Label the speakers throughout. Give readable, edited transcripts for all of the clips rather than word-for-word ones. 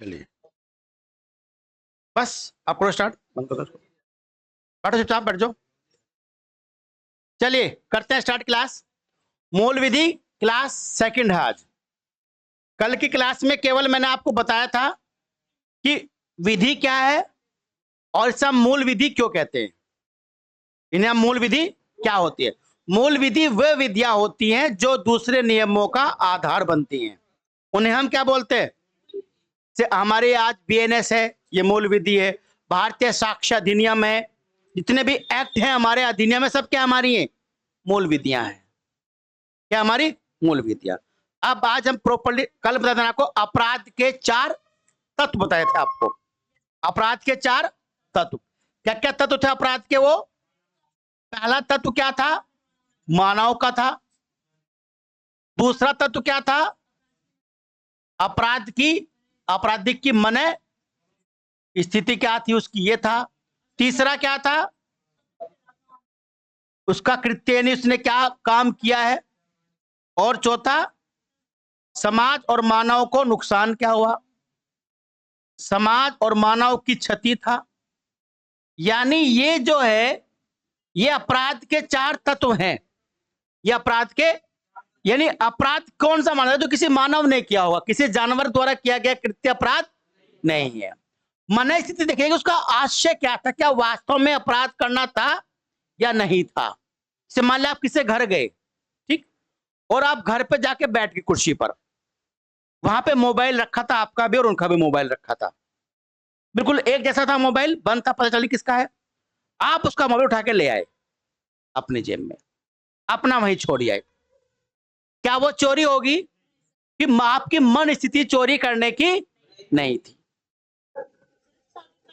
Speaker 1: चलिए बस आप करो स्टार्ट, बंद करो उसको। बैठो चुपचाप बैठ जाओ। चलिए करते हैं स्टार्ट क्लास। मूल विधि क्लास सेकंड है आज। कल की क्लास में केवल मैंने आपको बताया था कि विधि क्या है और इसे हम मूल विधि क्यों कहते हैं। इन्हें हम मूल विधि क्या होती है। मूल विधि वह विधियां होती हैं जो दूसरे नियमों का आधार बनती हैं। उन्हें हम क्या बोलते हैं। से हमारे आज बीएनएस है, ये मूल विधि है। भारतीय साक्ष्य अधिनियम है, जितने भी एक्ट हैं हमारे अधिनियम में, सब क्या हमारी हैं, मूल विधियां हैं। क्या हमारी मूल विधियां। अब आज हम प्रॉपर्ली, कल बता देना आपको, अपराध के 4 तत्व बताए थे आपको। अपराध के 4 तत्व, क्या क्या तत्व थे अपराध के। वो पहला तत्व क्या था, मानव का था। दूसरा तत्व क्या था, अपराध की, आपराधिक की मन स्थिति क्या थी उसकी, ये था। तीसरा क्या था, उसका कृत्य यानी उसने क्या काम किया है। और चौथा, समाज और मानव को नुकसान क्या हुआ, समाज और मानव की क्षति था। यानी ये जो है, ये अपराध के 4 तत्व हैं। ये अपराध के, यानी अपराध कौन सा माना, जो किसी मानव ने किया होगा, किसी जानवर द्वारा किया गया कृत्य अपराध नहीं है। मन स्थिति देखेंगे उसका आशय क्या था, क्या वास्तव में अपराध करना था या नहीं था। जैसे मान लिया आप किसी घर गए, ठीक, और आप घर पे जाके बैठ गए कुर्सी पर, वहां पे मोबाइल रखा था, आपका भी और उनका भी मोबाइल रखा था, बिल्कुल एक जैसा था मोबाइल, बंद था, पता चली किसका है। आप उसका मोबाइल उठा के ले आए अपनी जेब में, अपना वहीं छोड़ आए। क्या वो चोरी होगी, कि आपकी मन स्थिति चोरी करने की नहीं थी।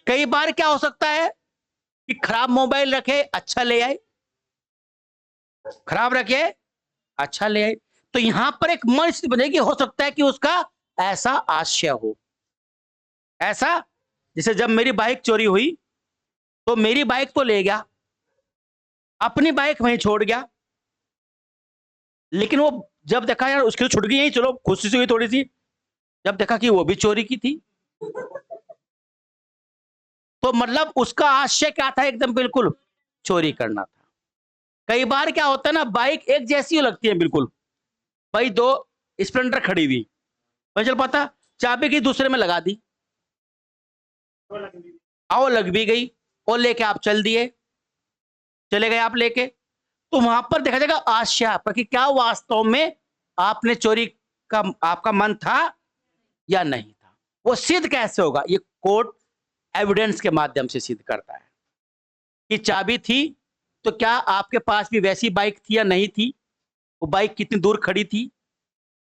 Speaker 1: कई बार क्या हो सकता है कि खराब मोबाइल रखे, अच्छा ले आए, खराब रखे, अच्छा ले आए। तो यहां पर एक मन स्थिति बनेगी, हो सकता है कि उसका ऐसा आशय हो। ऐसा, जैसे जब मेरी बाइक चोरी हुई, तो मेरी बाइक तो ले गया, अपनी बाइक वहीं छोड़ गया, लेकिन वो जब देखा यार उसकी तो छुट गई, चलो खुशी से हुई थोड़ी सी, जब देखा कि वो भी चोरी की थी, तो मतलब उसका आशय क्या था, एकदम बिल्कुल चोरी करना था। कई बार क्या होता है ना, बाइक एक जैसी लगती है बिल्कुल, भाई 2 स्प्लेंडर खड़ी हुई, मैं चल पाता, चाबी की दूसरे में लगा दी, आओ लग भी गई, और लेके आप चल दिए, चले गए आप लेके। तो वहां पर देखा जाएगा आशय आपका, कि क्या वास्तव में आपने चोरी का आपका मन था या नहीं था। वो सिद्ध कैसे होगा, ये कोर्ट एविडेंस के माध्यम से सिद्ध करता है कि चाबी थी, तो क्या आपके पास भी वैसी बाइक थी या नहीं थी, वो बाइक कितनी दूर खड़ी थी,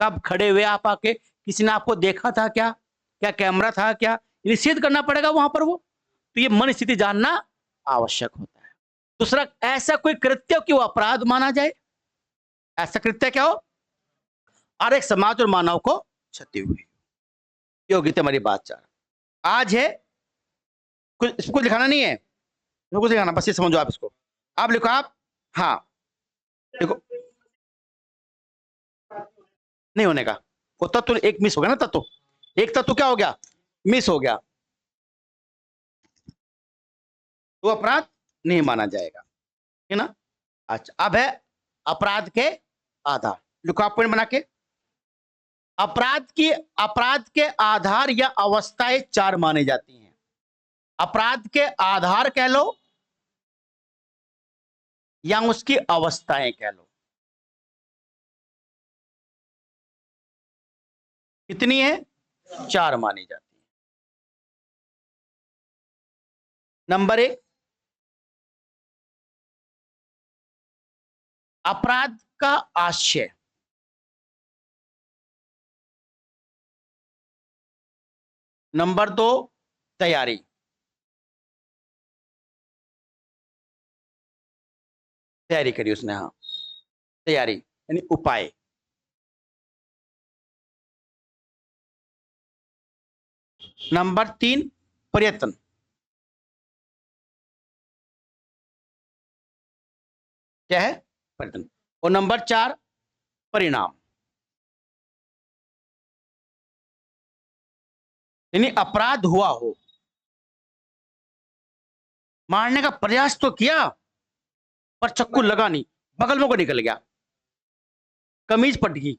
Speaker 1: कब खड़े हुए आप आके, किसी ने आपको देखा था क्या, क्या कैमरा था क्या, ये सिद्ध करना पड़ेगा वहां पर वो। तो ये मन स्थिति जानना आवश्यक होता है। दूसरा, ऐसा कोई कृत्य कि वो अपराध माना जाए, ऐसा कृत्य क्या हो और एक समाज और मानव को क्षति हुई, योग्य हमारी बात चार आज है। कुछ इसको दिखाना नहीं है, कुछ दिखाना, बस ये समझो आप इसको। आप लिखो आप, हाँ देखो, नहीं होने का, वो तत्व एक मिस हो गया ना, तत्व एक तत्व क्या हो गया, मिस हो गया, तो अपराध नहीं माना जाएगा, है ना। अच्छा, अब है अपराध के आधार, लिखो आप पॉइंट बना के। अपराध के आधार या अवस्थाएं 4 मानी जाती हैं। अपराध के आधार कह लो या उसकी अवस्थाएं कह लो, कितनी है, 4 मानी जाती है। नंबर 1, अपराध का आशय। नंबर 2, तैयारी। तैयारी करी उसने, हाँ तैयारी यानी उपाय। नंबर 3, प्रयत्न। क्या है, प्रयत्न। और नंबर 4, परिणाम। यानी अपराध हुआ हो, मारने का प्रयास तो किया पर चक्कू लगा नहीं, बगल में को निकल गया, कमीज पट गई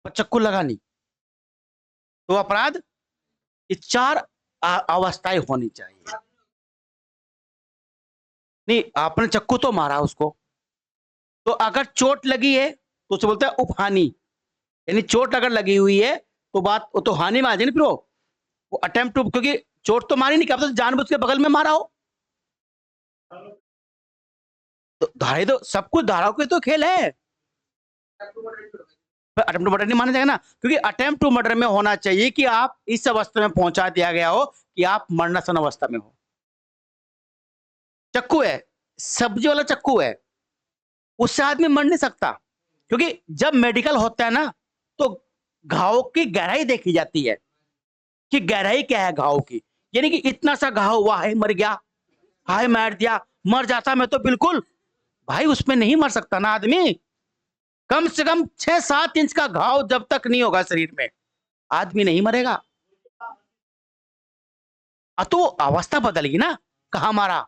Speaker 1: पर चक्कू लगा नहीं, तो अपराध। ये चार अवस्थाएं होनी चाहिए। नहीं, आपने चक्कू तो मारा उसको, तो अगर चोट लगी है तो उसे बोलते हैं उपहानि, यानी चोट अगर लगी हुई है तो बात वो तो हानि में आ जाएगी। फिर वो अटेम्प्ट टू, क्योंकि चोट तो मारी नहीं, क्या पता जानबूझ के बगल में मारा हो। तो धारे तो सब कुछ धाराओं के तो खेल है, अटेम्प्ट टू मर्डर नहीं माना जाएगा ना, क्योंकि अटेम्प्ट टू मर्डर में होना चाहिए कि आप इस अवस्था में पहुंचा दिया गया हो कि आप मरणासन अवस्था में हो। चक्कू है, सब्जी वाला चक्कू है, उससे आदमी मर नहीं सकता, क्योंकि जब मेडिकल होता है ना तो घाव की गहराई देखी जाती है कि गहराई क्या है घाव की, यानी कि इतना सा घाव हुआ है, मर गया, हाय मार दिया, मर जाता मैं तो बिल्कुल, भाई उसमें नहीं मर सकता ना आदमी। कम से कम 6-7 इंच का घाव जब तक नहीं होगा शरीर में, आदमी नहीं मरेगा। तो अवस्था बदल गई ना, कहां मारा,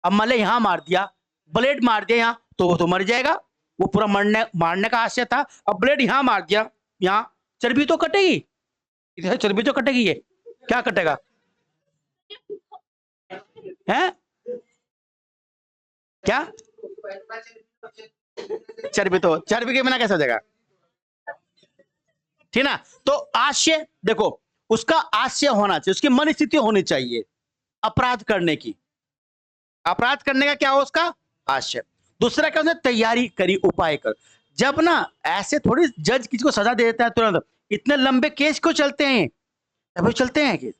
Speaker 1: अब मले यहां मार दिया, ब्लेड मार दिया यहां, तो वो तो मर जाएगा, वो पूरा मारने का आशय था। अब ब्लेड यहां मार दिया, यहां चर्बी तो कटेगी, इधर चर्बी तो कटेगी, ये क्या कटेगा है, क्या चर्बी के बिना कैसे हो जाएगा, ठीक ना। तो आशय देखो, उसका आशय होना चाहिए, उसकी मन स्थिति होनी चाहिए अपराध करने की, अपराध करने का क्या हो उसका आशय। दूसरा क्या होता है, तैयारी करी, उपाय कर। जब ना ऐसे थोड़ी जज किसी को सजा दे देता है तुरंत, इतने लंबे केस क्यों चलते हैं, अभी चलते हैं केस,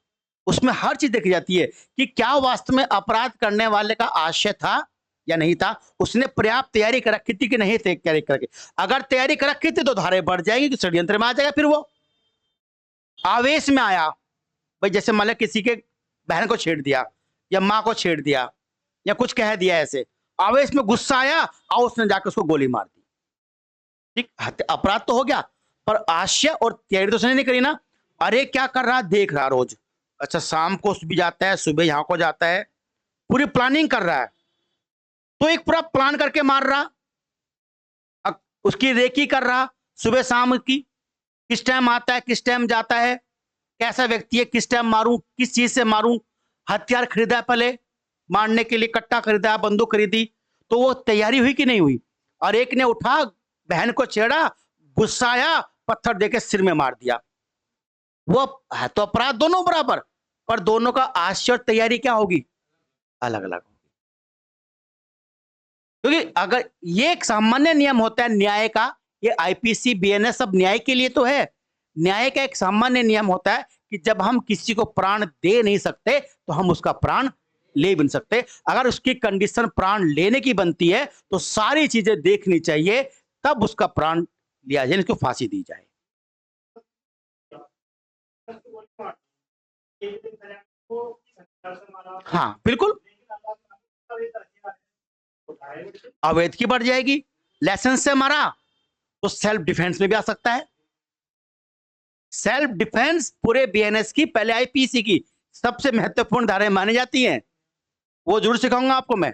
Speaker 1: उसमें हर चीज देखी जाती है कि क्या वास्तव में अपराध करने वाले का आशय था या नहीं था, उसने पर्याप्त तैयारी कर रखी थी कि नहीं तैयारी करके। अगर तैयारी कर रखी थी तो धारे बढ़ जाएगी, कि षड्यंत्र में आ जाएगा। फिर वो आवेश में आया, भाई जैसे मान लो किसी के बहन को छेड़ दिया या माँ को छेड़ दिया या कुछ कह दिया, ऐसे आवेश में गुस्सा आया और उसने जाकर उसको गोली मार दी, ठीक, अपराध तो हो गया, पर आशय और तैयारी तो उसने नहीं करी ना। अरे क्या कर रहा, देख रहा रोज, अच्छा शाम को भी जाता है, सुबह यहां को जाता है, पूरी प्लानिंग कर रहा है, तो एक पूरा प्लान करके मार रहा, उसकी रेकी कर रहा, सुबह शाम की, किस टाइम आता है किस टाइम जाता है, कैसा व्यक्ति है, किस टाइम मारूं, किस चीज से मारूं, हथियार खरीदा पहले मारने के लिए, कट्टा खरीदा, बंदूक खरीदी, तो वो तैयारी हुई कि नहीं हुई। और एक ने उठा, बहन को छेड़ा, गुस्सा आया, पत्थर देके सिर में मार दिया, वो है तो अपराध दोनों बराबर, पर दोनों का आशय और तैयारी क्या होगी, अलग अलग होगी। क्योंकि अगर ये एक सामान्य नियम होता है न्याय का, ये आईपीसी बीएनएस सब न्याय के लिए तो है, न्याय का एक सामान्य नियम होता है कि जब हम किसी को प्राण दे नहीं सकते तो हम उसका प्राण ले भी नहीं सकते। अगर उसकी कंडीशन प्राण लेने की बनती है तो सारी चीजें देखनी चाहिए, तब उसका प्राण लिया जाए, उसको फांसी दी जाए। हाँ बिल्कुल, अवैध की बढ़ जाएगी, लाइसेंस से मारा तो सेल्फ डिफेंस में भी आ सकता है। सेल्फ डिफेंस पूरे बीएनएस की, पहले आईपीसी की सबसे महत्वपूर्ण धाराएं मानी जाती हैं, वो जरूर सिखाऊंगा आपको मैं।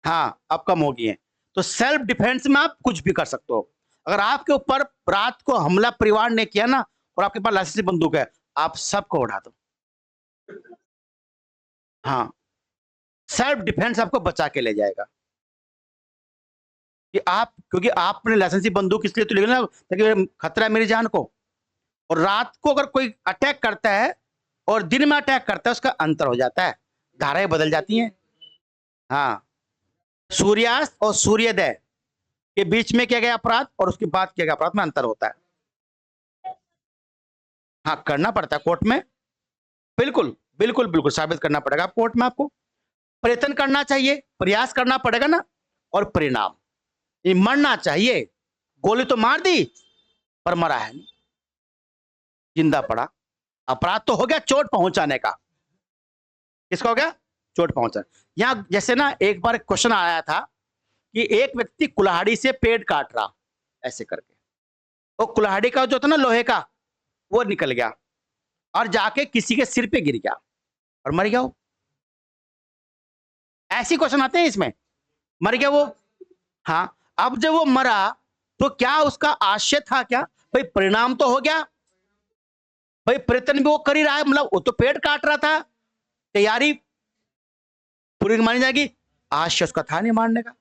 Speaker 1: हाँ अब कम हो गई है, तो सेल्फ डिफेंस में आप कुछ भी कर सकते हो। अगर आपके ऊपर रात को हमला परिवार ने किया ना, और आपके पास लाइसेंसी बंदूक है, आप सबको उड़ा दो। हाँ, सेल्फ डिफेंस आपको बचा के ले जाएगा, कि आप, क्योंकि आपने लाइसेंसी बंदूक इसलिए तो ले ना ताकि खतरा है मेरी जान को, और रात को अगर कोई अटैक करता है और दिन में अटैक करता है, उसका अंतर हो जाता है, धाराएं बदल जाती हैं। हाँ, सूर्यास्त और सूर्योदय के बीच में किया गया अपराध और उसके बाद किया गया अपराध में अंतर होता है। हाँ करना पड़ता है कोर्ट में, बिल्कुल बिल्कुल बिल्कुल साबित करना पड़ेगा कोर्ट में, आपको प्रयत्न करना चाहिए, प्रयास करना पड़ेगा ना, और परिणाम, ये मरना चाहिए, गोली तो मार दी पर मरा है नहीं, जिंदा पड़ा। अपराध तो हो गया चोट पहुंचाने का, किसका हो गया, चोट पहुंचा। यहां जैसे ना एक बार क्वेश्चन आया था कि एक व्यक्ति कुल्हाड़ी से पेड़ काट रहा, ऐसे करके, वो कुल्हाड़ी का जो था ना लोहे का, वो निकल गया और जाके किसी के सिर पे गिर गया और मर गया वो। ऐसे क्वेश्चन आते हैं इसमें, मर गया वो। हाँ, अब जब वो मरा तो क्या उसका आशय था क्या? भाई परिणाम तो हो गया, भाई प्रयत्न भी वो कर ही रहा है, मतलब वो तो पेड़ काट रहा था, तैयारी पूरी मानी जाएगी, आशय उसका था नहीं मारने का।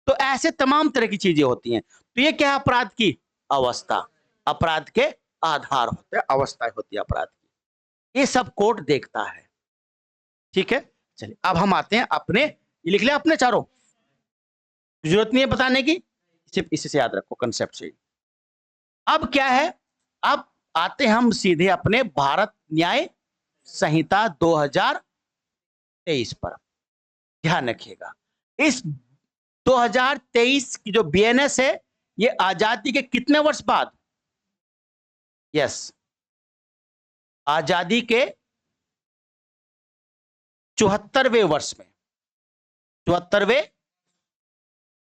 Speaker 1: तो ऐसे तमाम तरह की चीजें होती हैं। तो ये क्या है? अपराध की अवस्था, अपराध के आधार होते हैं, अवस्थाएं होती है अपराध की, ये सब कोर्ट देखता है। ठीक है, चलिए अब हम आते हैं अपने, ये लिख लिया अपने चारों, जरूरत नहीं है बताने की, सिर्फ इसी से याद रखो कंसेप्ट से। अब क्या है, अब आते हैं हम सीधे अपने भारत न्याय संहिता 2023 पर। ध्यान रखिएगा, इस 2023 की जो बीएनएस है, ये आजादी के कितने वर्ष बाद? यस, आजादी के 74वें वर्ष में, 74वें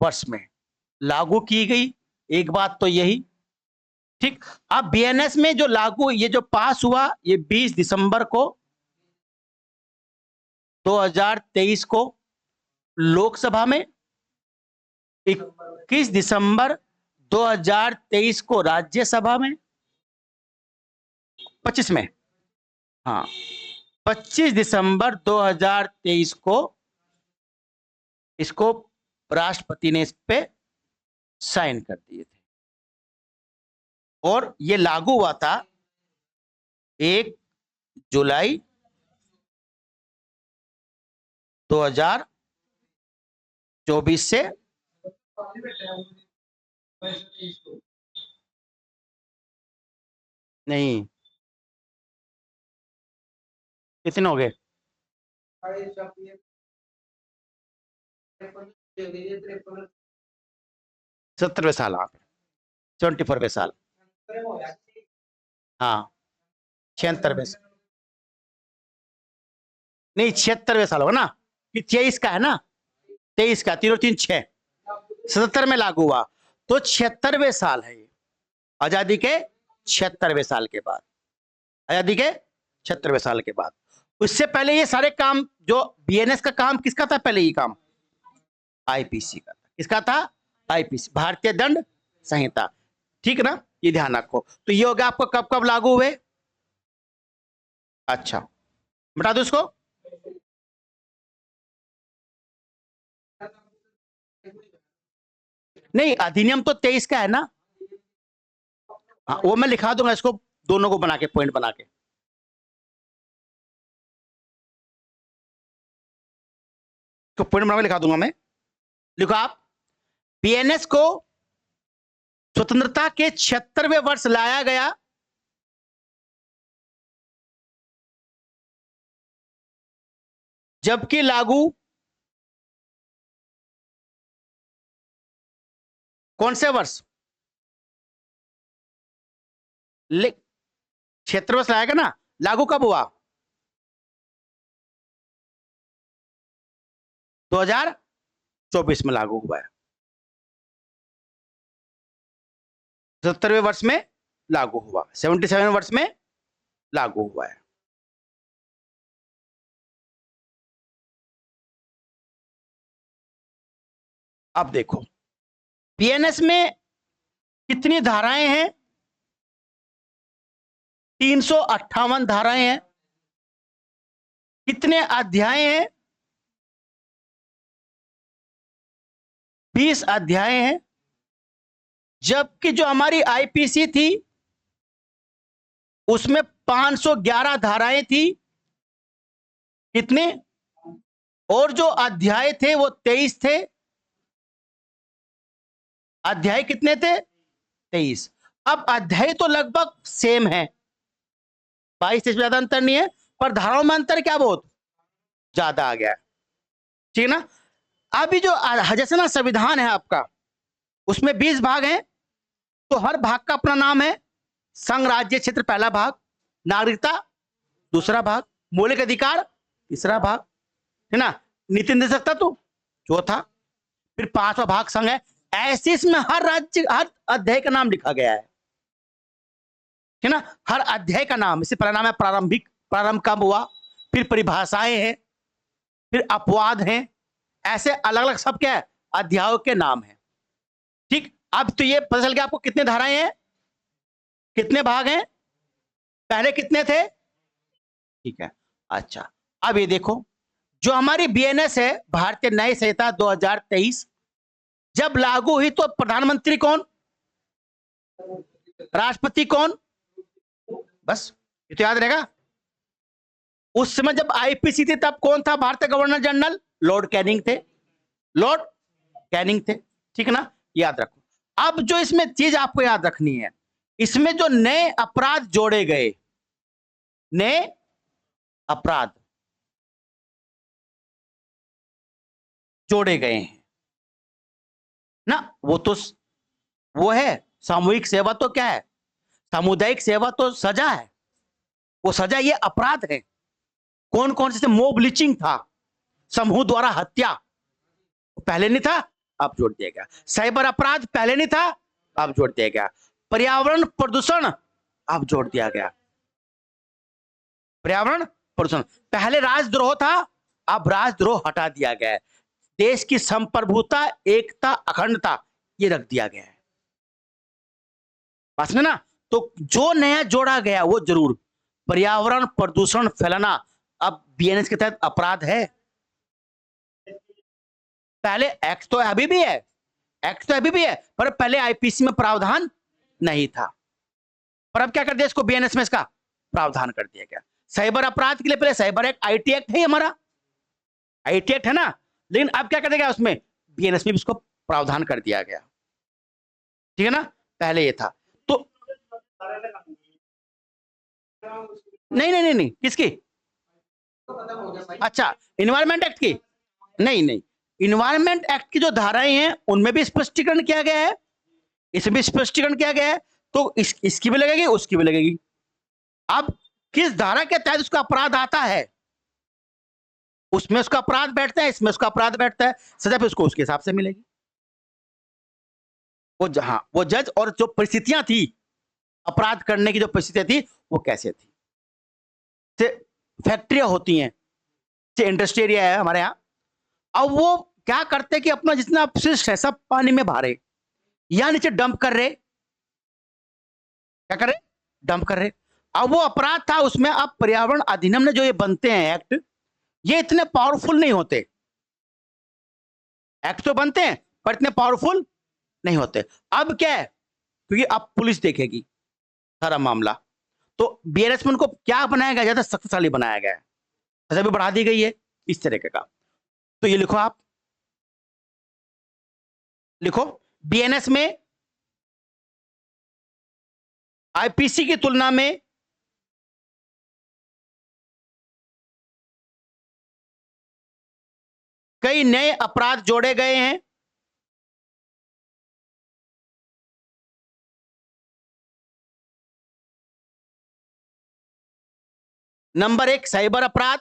Speaker 1: वर्ष में लागू की गई। एक बात तो यही, ठीक। अब बीएनएस में जो लागू, ये जो पास हुआ, ये 20 दिसंबर को 2023 को लोकसभा में, 21 दिसंबर 2023 को राज्यसभा में, 25 में, हाँ 25 दिसंबर 2023 को इसको राष्ट्रपति ने इस पे साइन कर दिए थे और ये लागू हुआ था 1 जुलाई 2024 से। नहीं, कितने हो गए? 70वें साल, आप 74वें साल, हाँ 76वें, नहीं 76वें साल होगा ना, कि 23 का है ना, 23 का, 3 और 3 6, 77 में लागू हुआ, तो 76वें साल है ये, आजादी के 76वें साल के बाद, आजादी के 76वें साल के बाद। उससे पहले ये सारे काम, जो बीएनएस का काम किसका था पहले? ये काम आईपीसी का था। किसका था? आईपीसी, भारतीय दंड संहिता। ठीक ना, ये ध्यान रखो। तो ये हो गया आपको कब कब लागू हुए। अच्छा, बता दो उसको। नहीं, अधिनियम तो 23 का है ना, हाँ वो मैं लिखा दूंगा इसको, दोनों को बना के, पॉइंट बना के, तो पॉइंट बना के लिखा दूंगा मैं। लिखो आप, बीएनएस को स्वतंत्रता के 76वें वर्ष लाया गया, जबकि लागू कौन से वर्ष? 76 वर्ष लाया गया ना, लागू कब हुआ? 2024 में लागू हुआ है, 77वें वर्ष में लागू हुआ, 77वें वर्ष में लागू हुआ है। अब देखो बीएनएस में कितनी धाराएं हैं? 358 धाराएं हैं। कितने अध्याय हैं? 20 अध्याय हैं। जबकि जो हमारी आईपीसी थी उसमें 511 धाराएं थी। कितने? और जो अध्याय थे वो 23 थे। अध्याय कितने थे? 23। अब अध्याय तो लगभग सेम है, 22 से ज्यादा अंतर नहीं है, पर धाराओं में अंतर क्या बहुत ज्यादा आ गया है। ठीक है ना। अभी जो जैसे ना संविधान है आपका, उसमें 20 भाग हैं, तो हर भाग का अपना नाम है। संघ राज्य क्षेत्र पहला भाग, नागरिकता दूसरा भाग, मौलिक अधिकार तीसरा भाग, है ना, नीति निर्देशकता तो चौथा, फिर 5वां भाग संघ है। ऐसे इसमें हर राज्य, हर अध्याय का नाम लिखा गया है। है ना। हर अध्याय का नाम, इससे पहला नाम है प्रारंभिक, प्रारंभ कब हुआ, फिर परिभाषाएं हैं, फिर अपवाद हैं, ऐसे अलग अलग सब क्या है, अध्यायों के नाम है। ठीक, अब तो ये पता चल गया आपको कितने धाराएं हैं, कितने भाग हैं, पहले कितने थे। ठीक है, अच्छा अब ये देखो, जो हमारी बीएनएस है, भारतीय न्याय संहिता 2023, जब लागू हुई तो प्रधानमंत्री कौन, राष्ट्रपति कौन, बस ये तो याद रहेगा। उस समय जब आईपीसी थी तब कौन था भारतीय गवर्नर जनरल, लॉर्ड कैनिंग थे, लॉर्ड कैनिंग थे। ठीक है ना, याद रखो। अब जो इसमें चीज आपको याद रखनी है, इसमें जो नए अपराध जोड़े गए, नए अपराध जोड़े गए हैं ना, वो है सामूहिक सेवा, तो क्या है, सामुदायिक सेवा तो सजा है, वो सजा, ये अपराध है। कौन कौन से, मोब लिचिंग था, समूह द्वारा हत्या, पहले नहीं था, अब जोड़ दिया गया। साइबर अपराध पहले नहीं था, अब जोड़ दिया गया। पर्यावरण प्रदूषण अब जोड़ दिया गया। पर्यावरण प्रदूषण, पहले राजद्रोह था, अब राजद्रोह हटा दिया गया है। देश की संप्रभुता, एकता, अखंडता, ये रख दिया गया है, बस में ना। तो जो नया जोड़ा गया वो जरूर, पर्यावरण प्रदूषण फैलाना अब बीएनएस के तहत अपराध है। पहले एक्ट तो अभी भी है, एक्ट तो अभी भी है, पर पहले आईपीसी में प्रावधान नहीं था, पर अब क्या कर दिया, इसको बीएनएस में इसका प्रावधान कर दिया गया। साइबर अपराध के लिए पहले साइबर एक्ट, आईटी एक्ट है हमारा, आईटी एक्ट है ना, लेकिन अब क्या कर दिया गया, उसमें बीएनएस में भी इसको प्रावधान कर दिया गया। ठीक है ना, पहले ये था तो नहीं नहीं नहीं नहीं, किसकी, अच्छा इन्वायरमेंट एक्ट की, नहीं नहीं, इन्वायरमेंट एक्ट की जो धाराएं हैं उनमें भी स्पष्टीकरण किया गया है, इसमें भी स्पष्टीकरण किया गया है, तो इसकी भी लगेगी, उसकी भी लगेगी। अब किस धारा के तहत उसका अपराध आता है, उसमें उसका अपराध बैठता है, इसमें उसका अपराध बैठता है, सजा फिर उसको उसके हिसाब से मिलेगी। वो जहां वो जज और जो परिस्थितियां थी, अपराध करने की जो परिस्थितियां थी वो कैसे थी, से फैक्ट्रियां होती हैं, से इंडस्ट्री एरिया है हमारे यहाँ, अब वो क्या करते कि अपना जितना अपशिष्ट है सब पानी में भा रहे, या नीचे डंप कर रहे, क्या कर रहे, डंप कर रहे। अब वो अपराध था उसमें, अब पर्यावरण अधिनियम ने जो ये बनते हैं एक्ट, ये इतने पावरफुल नहीं होते, एक्ट तो बनते हैं पर इतने पावरफुल नहीं होते। अब क्या है, क्योंकि अब पुलिस देखेगी सारा मामला, तो बीएनएस में उनको क्या बनाया गया, ज्यादा शक्तिशाली बनाया गया है, सजा भी बढ़ा दी गई है इस तरीके का। तो ये लिखो, आप लिखो, बीएनएस में आईपीसी की तुलना में कई नए अपराध जोड़े गए हैं। नंबर 1 साइबर अपराध,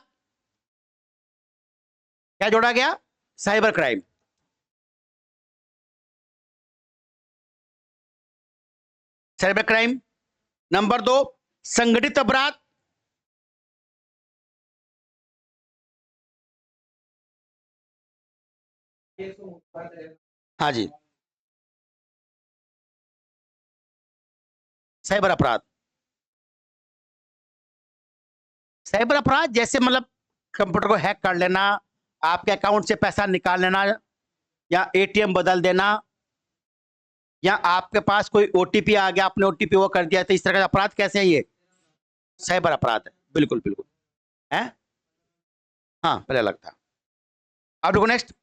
Speaker 1: क्या जोड़ा गया, cyber crime. Cyber crime. Number 2 संगठित अपराध, हाँ जी, साइबर अपराध, साइबर अपराध जैसे मतलब कंप्यूटर को हैक कर लेना, आपके अकाउंट से पैसा निकाल लेना, या एटीएम बदल देना, या आपके पास कोई ओटीपी आ गया, आपने ओटीपी वो कर दिया, तो इस तरह का अपराध कैसे है, ये साइबर अपराध है, बिल्कुल बिल्कुल है। हाँ पहले अलग था। अब देखो नेक्स्ट,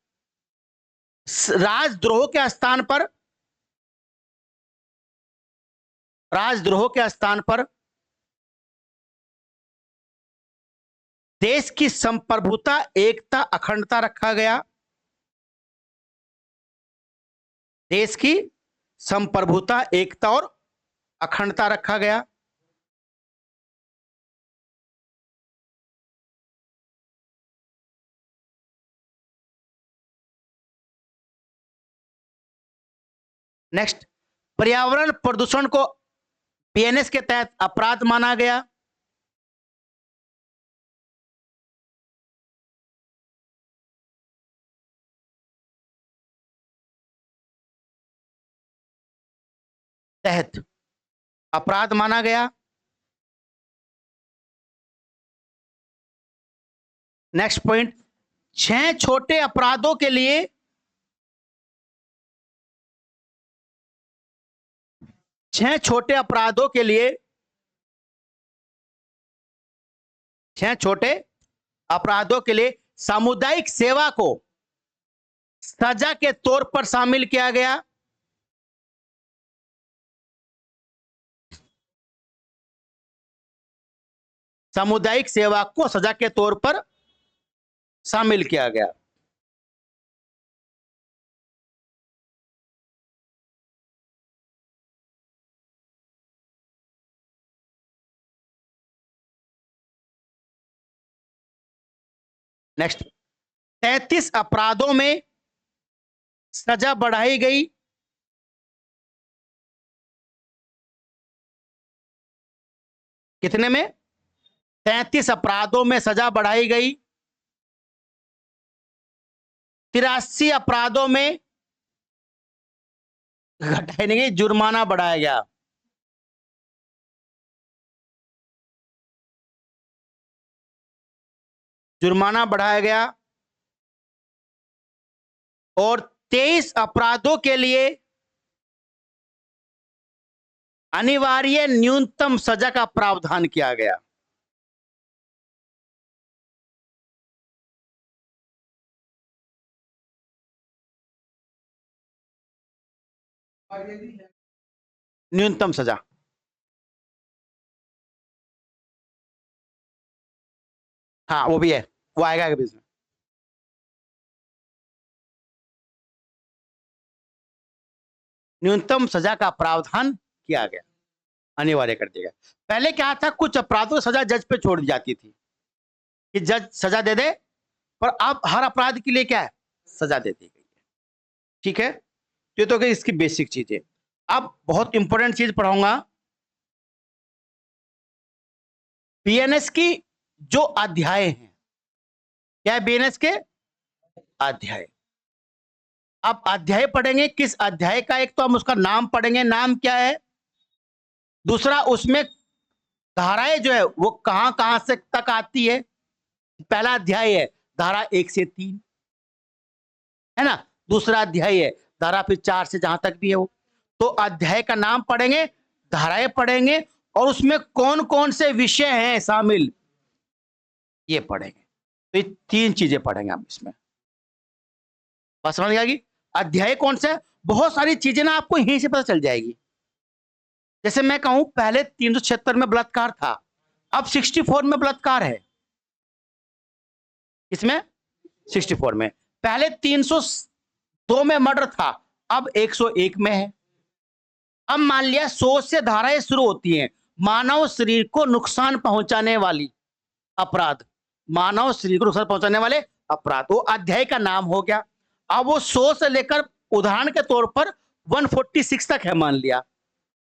Speaker 1: राजद्रोह के स्थान पर, राजद्रोह के स्थान पर देश की संप्रभुता, एकता, अखंडता रखा गया, देश की संप्रभुता, एकता और अखंडता रखा गया। नेक्स्ट, पर्यावरण प्रदूषण को बीएनएस के तहत अपराध माना गया। तहत अपराध माना गया। नेक्स्ट पॉइंट, 6 छोटे अपराधों के लिए 6 छोटे अपराधों के लिए 6 छोटे अपराधों के लिए सामुदायिक सेवा को सजा के तौर पर शामिल किया गया। सामुदायिक सेवा को सजा के तौर पर शामिल किया गया। नेक्स्ट, 33 अपराधों में सजा बढ़ाई गई। कितने में? 33 अपराधों में सजा बढ़ाई गई। 83 अपराधों में घटाई नहीं गई, जुर्माना बढ़ाया गया। जुर्माना बढ़ाया गया। और 23 अपराधों के लिए अनिवार्य न्यूनतम सजा का प्रावधान किया गया। न्यूनतम सजा। हाँ वो भी है, वो आएगा बीच में। न्यूनतम सजा का प्रावधान किया गया, अनिवार्य कर दिया गया। पहले क्या था, कुछ अपराधों की सजा जज पे छोड़ दी जाती थी कि जज सजा दे दे, पर अब हर अपराध के लिए क्या है, सजा दे दी गई है। ठीक है, ये तो इसकी बेसिक चीज है। अब बहुत इंपॉर्टेंट चीज पढ़ाऊंगा, बीएनएस की जो अध्याय हैं। क्या है बीएनएस के अध्याय? अब अध्याय पढ़ेंगे, किस अध्याय का? एक तो हम उसका नाम पढ़ेंगे, नाम क्या है। दूसरा, उसमें धाराएं जो है वो कहां कहां से तक आती है। पहला अध्याय है धारा 1 से 3, है ना। दूसरा अध्याय है धारा फिर 4 से जहां तक भी है वो। तो अध्याय का नाम पढ़ेंगे, धाराएं पढ़ेंगे, और उसमें कौन कौन से विषय हैं शामिल, ये पढ़ेंगे। तो ये 3 चीजें पढ़ेंगे हम इसमें। बात समझ में आएगी? अध्याय कौन सा है, बहुत सारी चीजें ना आपको यहीं से पता चल जाएगी। जैसे मैं कहूं पहले 376 में बलात्कार था, अब 64 में बलात्कार है। इसमें 64 में, पहले 302 में मर्डर था, अब 101 में है। अब मान लिया 100 से धाराएं शुरू होती हैं, मानव शरीर को नुकसान पहुंचाने वाली अपराध, मानव शरीर को नुकसान पहुंचाने वाले अपराध, वो अध्याय का नाम हो गया। अब वो 100 से लेकर उदाहरण के तौर पर 146 तक है मान लिया,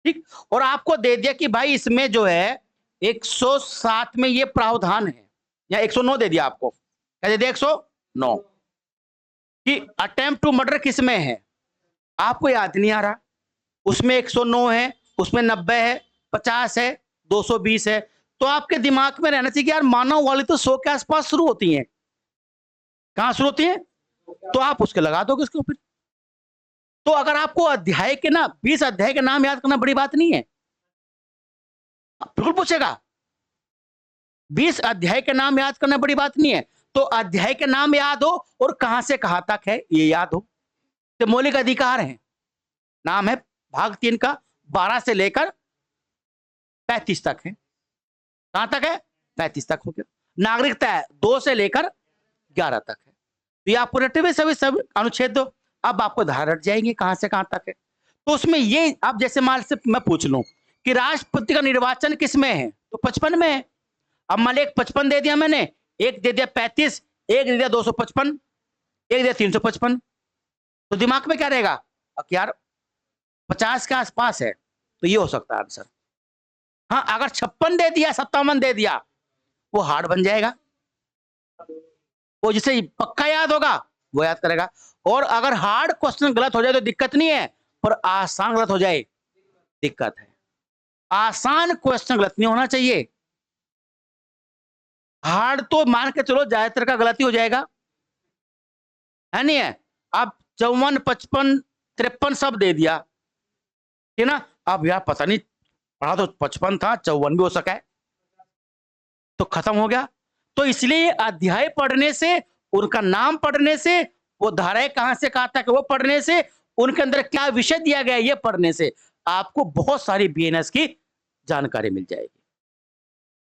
Speaker 1: ठीक। और आपको दे दिया कि भाई इसमें जो है 107 में ये प्रावधान है, या 109 दे दिया आपको। क्या दे दिया? 109 कि अटेम्प्ट टू मर्डर किस में है, आपको याद नहीं आ रहा। उसमें 109 है, उसमें 90 है, 50 है, 220 है। तो आपके दिमाग में रहना चाहिए कि यार मानव वाली तो 100 के आसपास शुरू होती हैं। कहां शुरू होती हैं? तो आप उसके लगा दोगे उसके ऊपर। तो अगर आपको अध्याय के ना 20 अध्याय के नाम याद करना बड़ी बात नहीं है, बिल्कुल पूछेगा। 20 अध्याय के नाम याद करना बड़ी बात नहीं है। तो अध्याय के नाम याद हो और कहां से कहां तक है ये याद हो। तो मौलिक अधिकार है, नाम है भाग 3 का 12 से लेकर 35 तक है। कहां तक है? 35 तक हो गया। नागरिकता है 2 से लेकर 11 तक है। तो ये आपको रटे हुए सभी अनुच्छेद दो। अब आपको धारा रट जाएंगे कहां से कहां तक है। तो उसमें ये अब जैसे मान से मैं पूछ लूं कि राष्ट्रपति का निर्वाचन किस में है, तो 55 में है। अब मान लिया 55 दे दिया मैंने, एक दे दिया 35, एक दे दिया 255, एक दे दिया 355। तो दिमाग में क्या रहेगा कि यार 50 के आसपास है, तो ये हो सकता है आंसर। हाँ, अगर 56 दे दिया, 57 दे दिया, वो हार्ड बन जाएगा। वो जिसे पक्का याद होगा वो याद करेगा। और अगर हार्ड क्वेश्चन गलत हो जाए तो दिक्कत नहीं है, पर आसान गलत हो जाए दिक्कत है। आसान क्वेश्चन गलत नहीं होना चाहिए। हार्ड तो मान के चलो ज्यादातर का गलती हो जाएगा, है नहीं है। अब 54, 55, 53 सब दे दिया, है ना। अब यार पता नहीं, पढ़ा तो 55 था, 54 भी हो सका है, तो खत्म हो गया। तो इसलिए अध्याय पढ़ने से, उनका नाम पढ़ने से, वो धाराएं कहां से कहां तक वो पढ़ने से, उनके अंदर क्या विषय दिया गया ये पढ़ने से आपको बहुत सारी बीएनएस की जानकारी मिल जाएगी।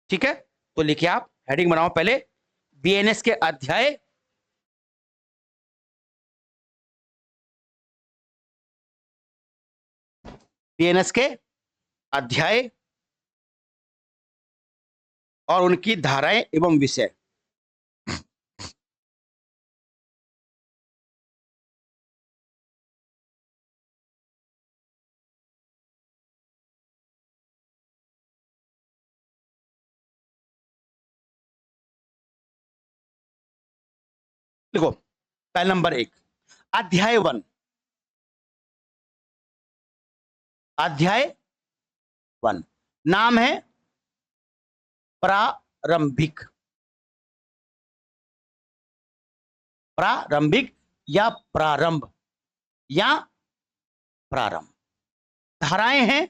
Speaker 1: ठीक है, तो लिखिए आप, हेडिंग बनाओ पहले, बीएनएस के अध्याय, बीएनएस के अध्याय और उनकी धाराएं एवं विषय। देखो, पहला नंबर 1, अध्याय 1, अध्याय 1 नाम है प्रारंभिक, प्रारंभिक या प्रारंभ या प्रारंभ। धाराएं हैं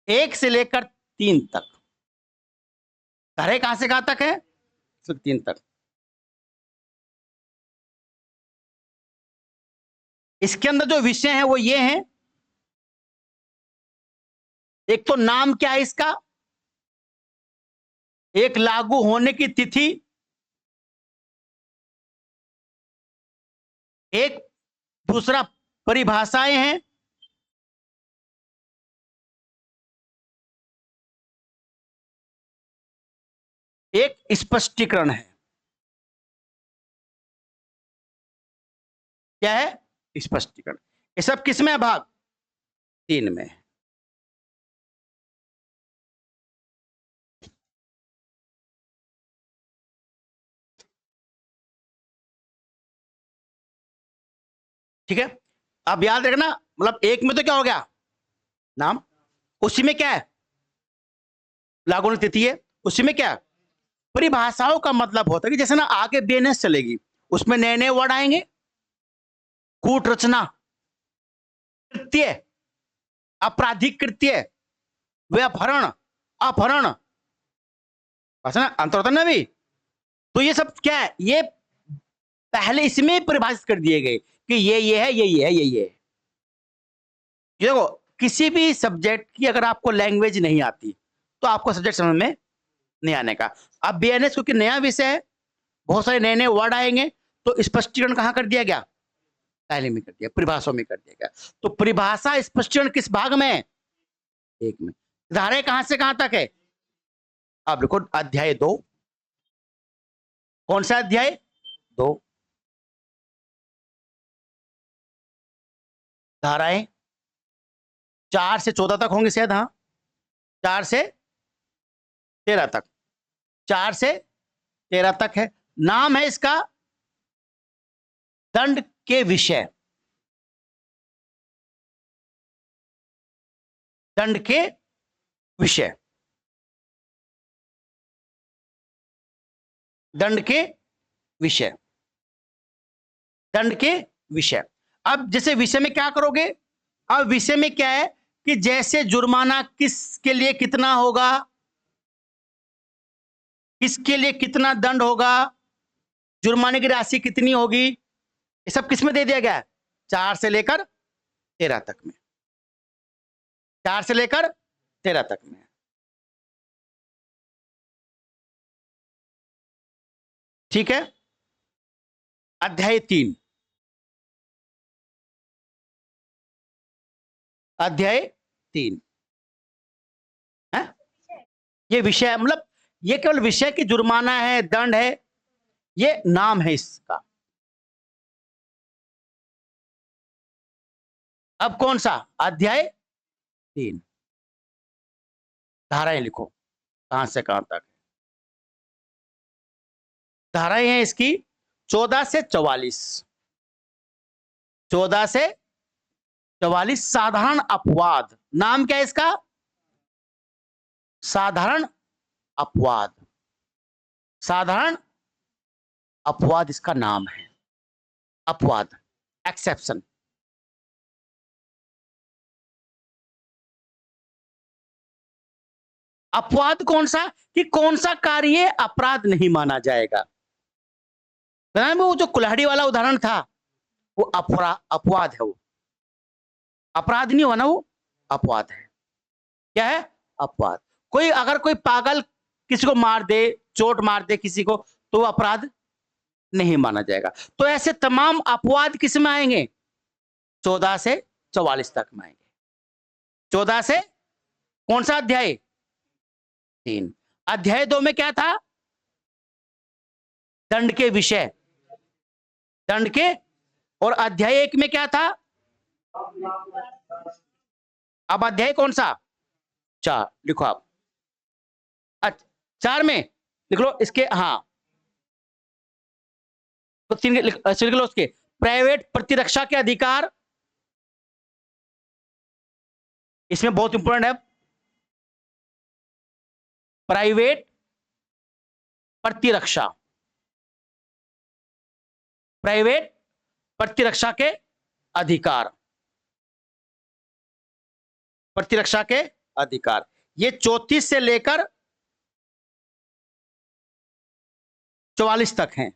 Speaker 1: 1 से लेकर 3 तक। धाराएं कहां से कहां तक है? 3 तक। इसके अंदर जो विषय है वो ये हैं, एक तो नाम क्या है इसका, एक लागू होने की तिथि, एक दूसरा परिभाषाएं हैं, एक स्पष्टीकरण है। क्या है? स्पष्टीकरण। ये सब किस में है भाग? 3 में। ठीक है, अब याद रखना, मतलब 1 में तो क्या हो गया? नाम। उसी में क्या है? लागू होने की तिथि है। उसी में क्या है? परिभाषाओं का मतलब होता है कि जैसे ना आगे बीएनएस चलेगी, उसमें नए नए वर्ड आएंगे, कूट रचना, कृत्य, आपराधिक कृत्य, व्यापहरण, अपहरण, बस ना, अंतर होता ना भी। तो ये सब क्या है? ये पहले इसमें परिभाषित कर दिए गए कि ये है, ये है, ये है। देखो, किसी भी सब्जेक्ट की अगर आपको लैंग्वेज नहीं आती तो आपको सब्जेक्ट समझ में नहीं आने का। अब बीएनएस क्योंकि नया विषय है, बहुत सारे नए नए वर्ड आएंगे, तो स्पष्टीकरण कहां कर दिया गया? पहले में कर दिया, परिभाषा में कर दिया गया। तो परिभाषा स्पष्टीकरण किस भाग में है? 1 में। धाराएं कहां से कहां तक है? आप लिखो अध्याय 2। कौन सा अध्याय? 2। धाराएं 4 से 14 तक होंगे शायद, हाँ, 4 से 13 तक, 4 से 13 तक है। नाम है इसका दंड के विषय, दंड के विषय, दंड के विषय, दंड के विषय। अब जैसे विषय में क्या करोगे? अब विषय में क्या है कि जैसे जुर्माना किसके लिए कितना होगा, किसके लिए कितना दंड होगा, जुर्माने की राशि कितनी होगी, ये सब किसमें दे दिया गया है? 4 से लेकर 13 तक में, 4 से लेकर 13 तक में। ठीक है, अध्याय 3, अध्याय 3 है, ये विषय मतलब ये केवल विषय की जुर्माना है, दंड है, ये नाम है इसका। अब कौन सा अध्याय 3, धाराएं लिखो कहां से कहां तक। धाराएं हैं इसकी 14 से 44, 14 से 44। साधारण अपवाद, नाम क्या है इसका? साधारण अपवाद, साधारण अपवाद इसका नाम है। अपवाद, एक्सेप्शन। अपवाद कौन सा? कि कौन सा कार्य अपराध नहीं माना जाएगा। वो जो कुल्हाड़ी वाला उदाहरण था वो अपवाद है, वो अपराध नहीं हुआ ना, वो अपवाद है। क्या है? अपवाद। कोई अगर कोई पागल किसी को मार दे, चोट मार दे किसी को, तो अपराध नहीं माना जाएगा। तो ऐसे तमाम अपवाद किस में आएंगे? 14 से 44 तक में आएंगे। 14 से कौन सा अध्याय? 3। अध्याय 2 में क्या था? दंड के विषय, दंड के। और अध्याय 1 में क्या था? अब अध्याय कौन सा? 4 लिखो आप। 4 में लिख लो इसके, हाँ तो 3 लिख लो उसके। प्राइवेट प्रतिरक्षा के अधिकार, इसमें बहुत इंपॉर्टेंट है। प्राइवेट प्रतिरक्षा, प्राइवेट प्रतिरक्षा के अधिकार, प्रतिरक्षा के अधिकार। ये 34 से लेकर 44 तक हैं।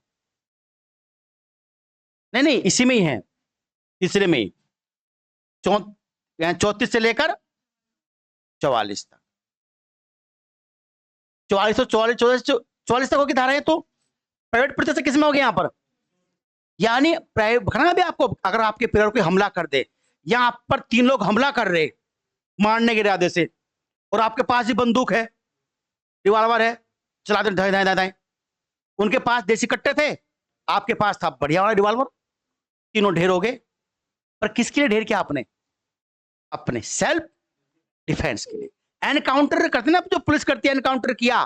Speaker 1: नहीं नहीं, इसी में ही है, तीसरे में ही। 34 से लेकर 44 तक, 44 तो 44 तक होगी धारा है। तो प्राइवेट प्रतिरक्षा किस में होगी यहां पर? यानी प्राइवेट भी आपको, अगर आपके पेड़ को हमला कर दे, यहां पर 3 लोग हमला कर रहे मारने के इरादे से, और आपके पास ही बंदूक है, रिवॉल्वर है, चला दे धाए धाए धाए। उनके पास देसी कट्टे थे, आपके पास था बढ़िया वाला रिवॉल्वर, तीनों ढेर हो गए। पर किसके लिए ढेर किया आपने? अपने सेल्फ डिफेंस के लिए। एनकाउंटर करते ना, जो पुलिस करती है, एनकाउंटर किया,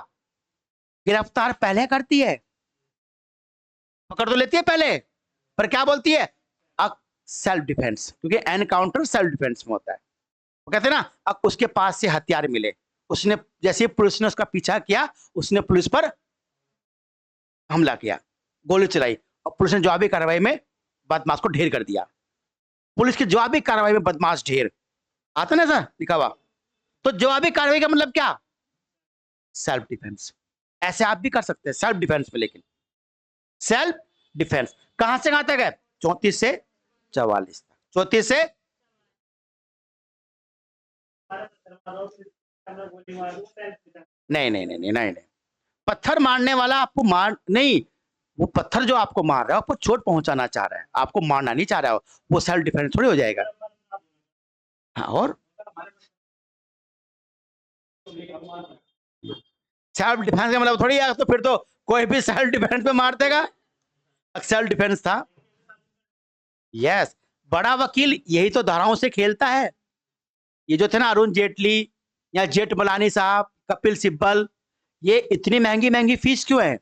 Speaker 1: गिरफ्तार पहले करती है, पकड़ तो लेती है पहले, पर क्या बोलती है? सेल्फ डिफेंस, क्योंकि एनकाउंटर सेल्फ डिफेंस में होता है। वो कहते हैं ना, अब उसके पास से हथियार मिले, उसने जैसे पुलिस ने उसका पीछा किया, उसने पुलिस पर हमला किया, गोली चलाई, और पुलिस ने जवाबी कार्रवाई में बदमाश को ढेर कर दिया। पुलिस की जवाबी कार्रवाई में बदमाश ढेर आता ना, ऐसा लिखा हुआ। तो जवाबी कार्रवाई का मतलब क्या? Self defence. ऐसे आप भी कर सकते हैं सेल्फ डिफेंस में, लेकिन सेल्फ डिफेंस कहां से कहां तक है? 34 से 44 तक। 34 से नहीं नहीं नहीं नहीं नहीं, नहीं। पत्थर मारने वाला आपको मार नहीं, वो पत्थर जो आपको मार रहा है आपको चोट पहुंचाना चाह रहा है, आपको मारना नहीं चाह रहा है, वो सेल्फ डिफेंस थोड़ी हो जाएगा। हाँ, और सेल्फ डिफेंस का मतलब थोड़ी है, तो फिर तो कोई भी सेल्फ डिफेंस पे मार देगा। सेल्फ डिफेंस था। यस, बड़ा वकील यही तो धाराओं से खेलता है। ये जो थे ना अरुण जेटली या जेठमलानी साहब, कपिल सिब्बल, ये इतनी महंगी महंगी फीस क्यों है?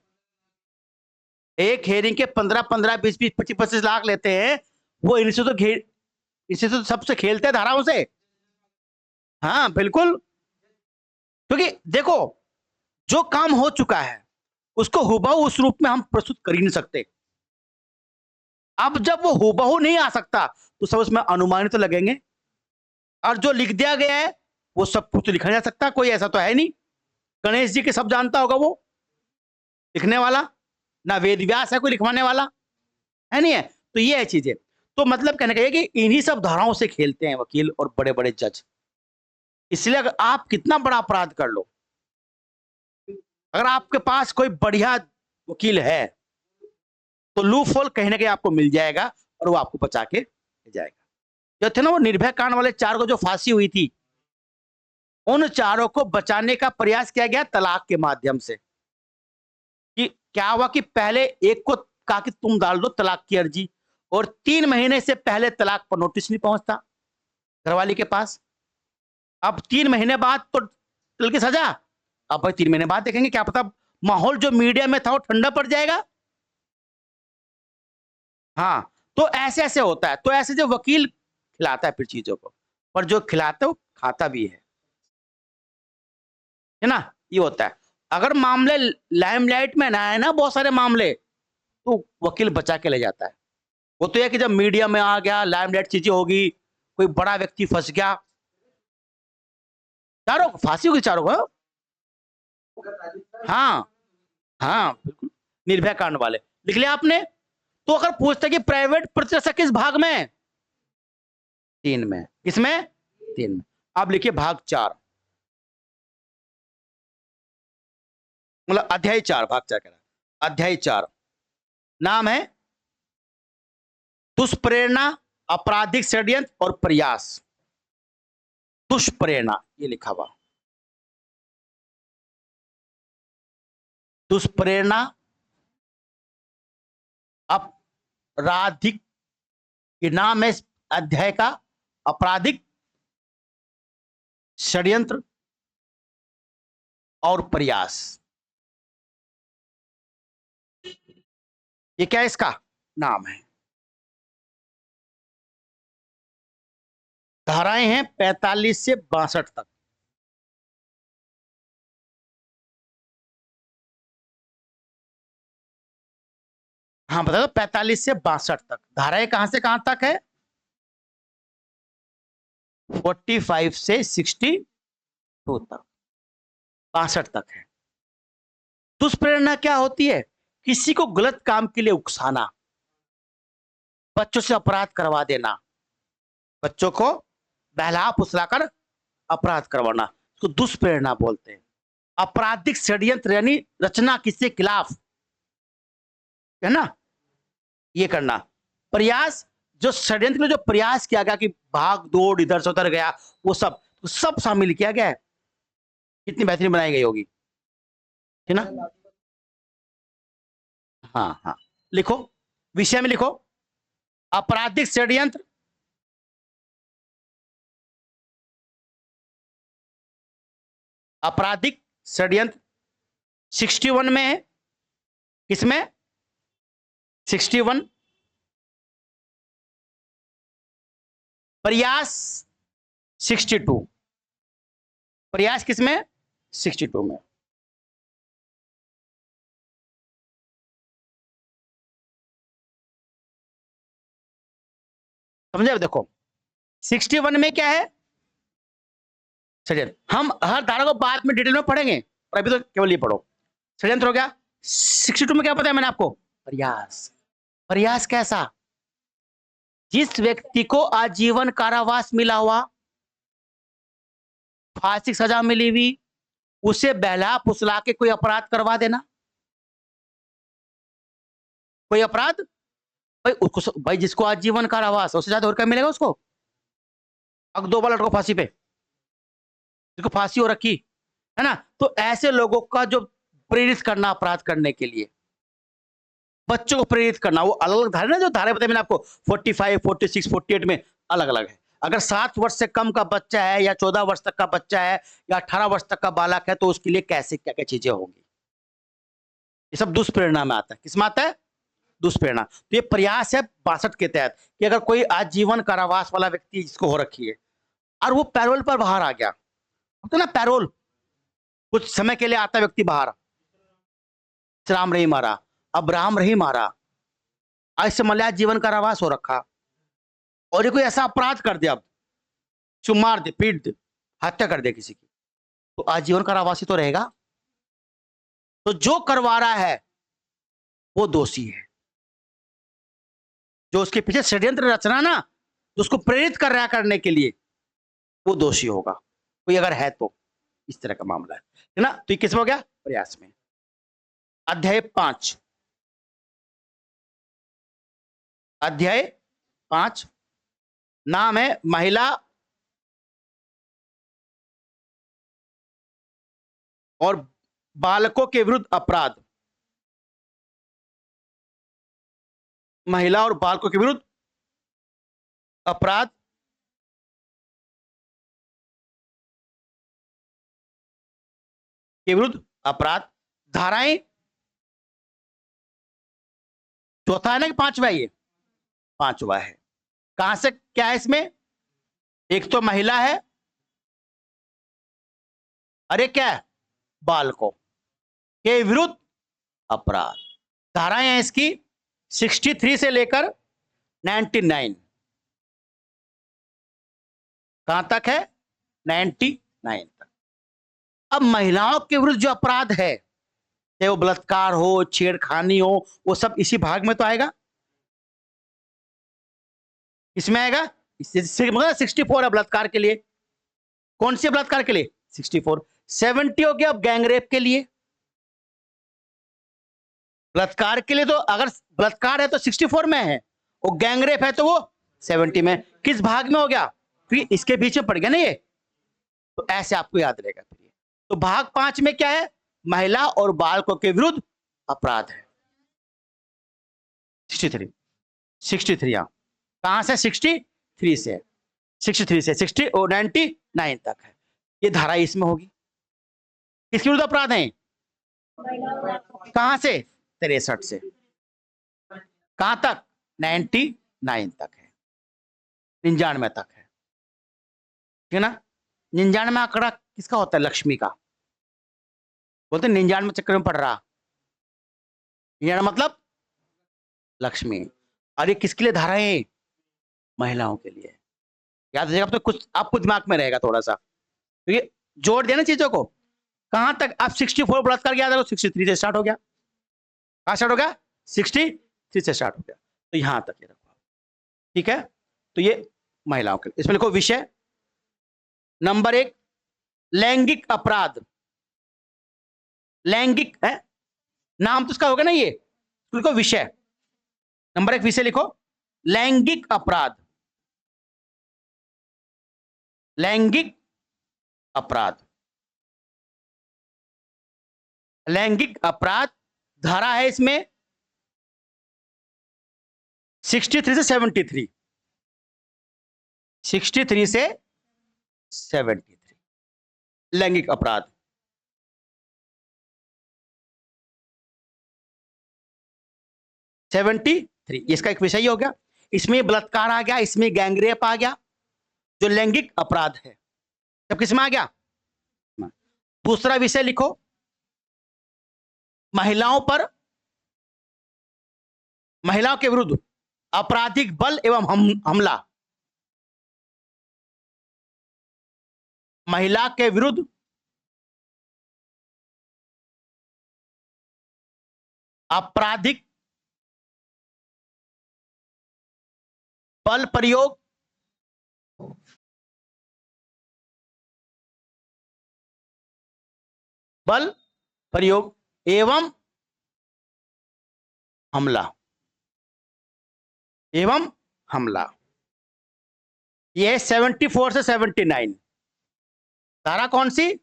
Speaker 1: एक हेयरिंग के 15-15, 20-20, 25-25 लाख लेते हैं। वो इनसे तो सबसे खेलते हैं धाराओं से। हाँ बिल्कुल, क्योंकि देखो, जो काम हो चुका है उसको हुबहू उस रूप में हम प्रस्तुत कर ही नहीं सकते। अब जब वो हुबहू नहीं आ सकता, तो सब उसमें अनुमान तो लगेंगे, और जो लिख दिया गया है वो सब कुछ तो लिखा जा सकता, कोई ऐसा तो है नहीं। गणेश जी के सब जानता होगा वो लिखने वाला, ना वेद व्यास है कोई लिखवाने वाला, है नहीं है। तो ये है चीजें। तो मतलब कहने का ये कि इन्हीं सब धाराओं से खेलते हैं वकील और बड़े बड़े जज। इसलिए अगर आप कितना बड़ा अपराध कर लो, अगर आपके पास कोई बढ़िया वकील है, तो लूप होल कहीं ना कहीं आपको मिल जाएगा और वो आपको बचा के ले जाएगा। जो थे ना वो निर्भया कांड वाले 4 को जो फांसी हुई थी, उन 4 को बचाने का प्रयास किया गया तलाक के माध्यम से। कि क्या हुआ कि पहले एक को कहा कि तुम डाल दो तलाक की अर्जी, और 3 महीने से पहले तलाक पर नोटिस नहीं पहुंचता, घरवाली के पास। अब 3 महीने बाद तो जेल की सजा। अब भाई 3 महीने बाद देखेंगे, क्या पता माहौल जो मीडिया में था वो ठंडा पड़ जाएगा। हाँ, तो ऐसे ऐसे होता है। तो ऐसे जो वकील खिलाता है फिर चीजों को, पर जो खिलाता है वो खाता भी है ना, ये होता है। अगर मामले लाइमलाइट में ना आए ना, बहुत सारे मामले, तो वकील बचा के ले जाता है। वो तो यह कि जब मीडिया में आ गया, लाइमलाइट चीजें होगी, कोई बड़ा व्यक्ति फंस गया, चारों फांसी होगी चारों को। हाँ हाँ बिल्कुल, निर्भया कांड वाले लिख लिया आपने। तो अगर पूछते कि प्राइवेट प्रतिष्ठा किस भाग में, 3 में। किसमें? 3 में। अब लिखिए भाग 4, मतलब अध्याय 4, भाग 4 कह रहा है। अध्याय 4 नाम है दुष्प्रेरणा, आपराधिक षड्यंत्र और प्रयास। दुष्प्रेरणा ये लिखा हुआ, दुष्प्रेरणा, आपराधिक, ये नाम है इस अध्याय का, आपराधिक षड्यंत्र और प्रयास। ये क्या इसका नाम है। धाराएं हैं 45 से 62 तक। हाँ बता दो, 45 से 62 तक धाराएं कहां से कहां तक है? 45 से 62 तक, 62 तक है। दुष्प्रेरणा क्या होती है? किसी को गलत काम के लिए उकसाना, बच्चों से अपराध करवा देना, बच्चों को बहला फुसलाकर अपराध करवाना, उसको दुष्प्रेरणा बोलते हैं। आपराधिक षड्यंत्र यानी रचना किसी के खिलाफ, है ना, ये करना। प्रयास, जो षड्यंत्र में जो प्रयास किया गया कि भाग दौड़ इधर से उधर गया, वो सब शामिल किया गया है। कितनी बेहतरीन बनाई गई होगी, है ना। हाँ हाँ, लिखो, विषय में लिखो आपराधिक षड्यंत्र, आपराधिक षड्यंत्र 61 में है। किसमें? 61। प्रयास 62, प्रयास किसमें? 62 में। समझे? देखो 61 में क्या है, षड्यंत्र। हम हर धारा को बाद में डिटेल में पढ़ेंगे, पर अभी तो केवल ये पढ़ो। षड्यंत्र हो गया। 62 में क्या पता है मैंने आपको? प्रयास। प्रयास कैसा? जिस व्यक्ति को आजीवन कारावास मिला हुआ, फांसी की सजा मिली हुई, उसे बहला फुसला के कोई अपराध करवा देना। कोई अपराध, भाई उसको, भाई जिसको आजीवन कारावास, उससे ज्यादा और क्या मिलेगा उसको? अब 2 बार लटको फांसी पे, जिसको फांसी हो रखी है ना। तो ऐसे लोगों का जो प्रेरित करना अपराध करने के लिए, बच्चों को प्रेरित करना, वो अलग अलग धारे ना, जो धारे बताए मैंने आपको 45, 46, 48 में अलग अलग है। अगर 7 वर्ष से कम का बच्चा है, या 14 वर्ष तक का बच्चा है, या 18 वर्ष तक का बालक है, तो उसके लिए कैसे क्या क्या चीजें होंगी, ये सब दुष्प्रेरणा में आता है। किसमें आता है? दुष्प्रेरणा। तो ये प्रयास है 62 के तहत, कि अगर कोई आजीवन कारावास वाला व्यक्ति जिसको हो रखी है, और वो पैरोल पर बाहर आ गया, तो ना पैरोल, कुछ समय के लिए आता व्यक्ति बाहर, राम रही मारा, अब राम रही मारा, ऐसे मलया जीवन कारावास हो रखा, और ये कोई ऐसा अपराध कर दे, अब मार दे, पीट दे, हत्या कर दे किसी की, तो आजीवन कारावासी तो रहेगा। तो जो करवा रहा है वो दोषी है। जो उसके पीछे षड्यंत्र रचना ना, जो उसको प्रेरित कर रहा है करने के लिए, वो दोषी होगा, कोई अगर है तो। इस तरह का मामला है ना। तो ये किसमें हो गया? प्रयास में। अध्याय 5, अध्याय 5 नाम है महिला और बालकों के विरुद्ध अपराध। महिला और बालकों के विरुद्ध अपराध के विरुद्ध अपराध। धाराएं चौथा है ना कि पांचवा? ये पांचवा है। कहां से क्या है इसमें? एक तो महिला है, अरे क्या है, बालकों के विरुद्ध अपराध। धाराएं हैं इसकी 63 से लेकर 99। कहां तक है? 99 तक। अब महिलाओं के विरुद्ध जो अपराध है, चाहे वो बलात्कार हो, छेड़खानी हो, वो सब इसी भाग में तो आएगा। इसमें आएगा 64 है बलात्कार के लिए। कौन से बलात्कार के लिए? 64। 70 हो गया अब गैंगरेप के लिए। बलात्कार के लिए तो अगर बलात्कार है तो 64 में है, और गैंगरेप है तो वो 70 में। किस भाग में हो गया? फिर इसके बीच में पड़ गया ना ये, तो ऐसे आपको याद रहेगा। फिर तो भाग 5 में क्या है? महिला और बालकों के विरुद्ध अपराध है। 63 यहां कहां से? 63 से 60 और 99 तक है। ये धारा इसमें होगी। किसके विरुद्ध अपराध है? कहां से? 63 से कहां तक? 99 तक है, 99 तक है, ठीक है ना। 99 आंकड़ा किसका होता है? लक्ष्मी का। बोलते 99 चक्कर में पड़ रहा। 99 मतलब लक्ष्मी। और ये किसके लिए धारा है? महिलाओं के लिए। याद रखिएगा, तो कुछ आपको दिमाग में रहेगा थोड़ा सा, तो ये जोड़ देना चीजों को। कहां तक? आप 64 बलात्कार याद रखो, 63 से स्टार्ट हो गया। कहां स्टार्ट हो गया? 63 से स्टार्ट हो गया, तो यहां तक ये रखो, ठीक है। तो ये महिलाओं के लिए। इसमें लिखो विषय नंबर 1 लैंगिक अपराध। लैंगिक है नाम तो उसका होगा ना ये, तो लिखो विषय नंबर 1 विषय लिखो लैंगिक अपराध। लैंगिक अपराध, लैंगिक अपराध। धारा है इसमें 63 से 73। 63 से 73 लैंगिक अपराध। 73 इसका एक विषय हो गया। इसमें बलात्कार आ गया, इसमें गैंगरेप आ गया, जो लैंगिक अपराध है। सब किसमें आ गया? दूसरा विषय लिखो महिलाओं पर, महिलाओं के विरुद्ध आपराधिक बल एवं हमला। महिला के विरुद्ध आपराधिक बल प्रयोग, बल प्रयोग एवं हमला, एवं हमला। यह 74 से 79। धारा कौन सी?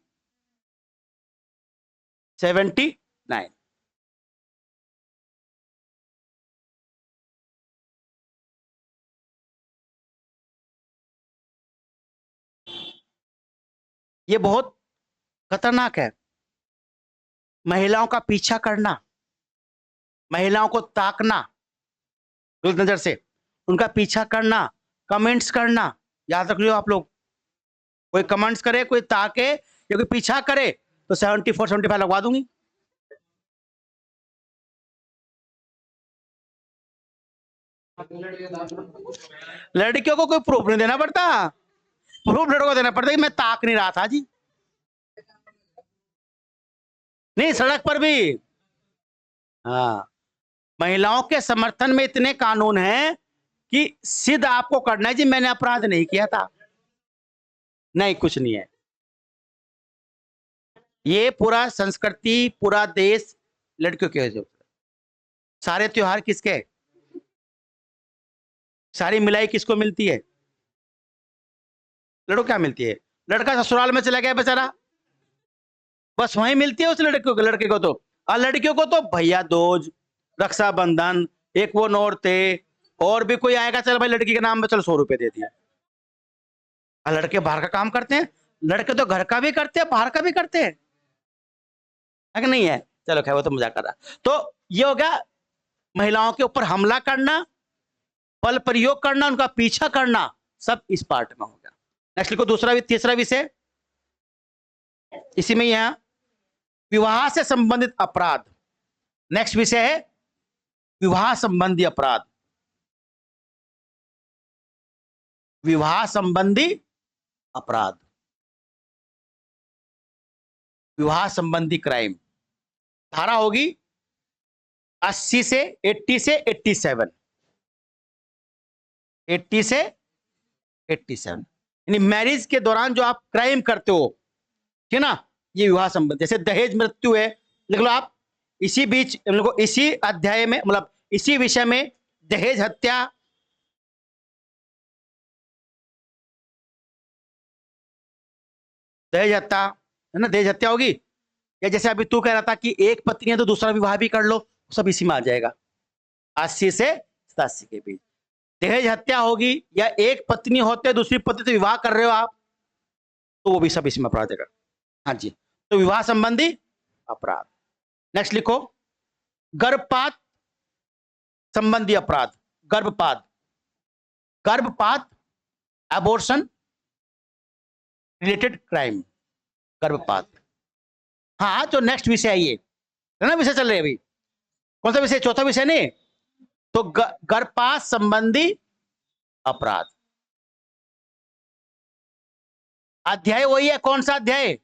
Speaker 1: 79। ये बहुत खतरनाक है। महिलाओं का पीछा करना, महिलाओं को ताकना गलत नजर से, उनका पीछा करना, कमेंट्स करना। याद रख लियो आप लोग, कोई कमेंट्स करे, कोई ताके या कोई पीछा करे तो 74 75 लगवा दूंगी। लड़कियों को कोई प्रूफ नहीं देना पड़ता, प्रूफ लड़कों को देना पड़ता है कि मैं ताक नहीं रहा था जी। नहीं, सड़क पर भी। हाँ, महिलाओं के समर्थन में इतने कानून हैं कि सिद्ध आपको करना है जी मैंने अपराध नहीं किया था। नहीं, कुछ नहीं है। ये पूरा संस्कृति, पूरा देश लड़कियों के वजह से। सारे त्योहार किसके? सारी मिलाई किसको मिलती है? लड़को क्या मिलती है? लड़का ससुराल में चला गया बेचारा, बस वहीं मिलती है उस लड़के को। लड़के को तो, और लड़कियों को तो भैया दूज, रक्षाबंधन, एक वो नौरते, और भी कोई आएगा चल भाई लड़की के नाम में चल 100 रुपए दे दिया। और लड़के बाहर का काम करते हैं, लड़के तो घर का भी करते हैं बाहर का भी करते हैं। है कि नहीं है? चलो खैर वो तो मजाक कर रहा। तो ये हो गया महिलाओं के ऊपर हमला करना, बल प्रयोग करना, उनका पीछा करना, सब इस पार्ट में हो गया। नेक्स्ट लिखो दूसरा तीसरा विषय इसी में ही है, विवाह से संबंधित अपराध। नेक्स्ट विषय है विवाह संबंधी अपराध। विवाह संबंधी अपराध, विवाह संबंधी क्राइम। धारा होगी 80 से 80 से 87, 80 से 87, यानी मैरिज के दौरान जो आप क्राइम करते हो, ठीक है ना, ये विवाह संबंध। जैसे दहेज मृत्यु है, लिख लो आप। इसी बीच हम लोग को इसी अध्याय में, मतलब इसी विषय में दहेज हत्या, दहेज हत्या है ना, दहेज हत्या होगी। या जैसे अभी तू कह रहा था कि एक पत्नी है तो दूसरा विवाह भी कर लो, सब इसी में आ जाएगा। 80 से 87 के बीच दहेज हत्या होगी, या एक पत्नी होते दूसरी पत्नी से विवाह कर रहे हो आप, तो वो भी सब इसमें अपराध है। हाँ जी, तो विवाह संबंधी अपराध। नेक्स्ट लिखो गर्भपात संबंधी अपराध। गर्भपात, गर्भपात एबॉर्शन रिलेटेड क्राइम, गर्भपात। हाँ, तो नेक्स्ट विषय है ये, है ना, विषय चल रहे अभी। कौन सा विषय? चौथा विषय नहीं, तो गर्भपात संबंधी अपराध। अध्याय वही है, कौन सा अध्याय?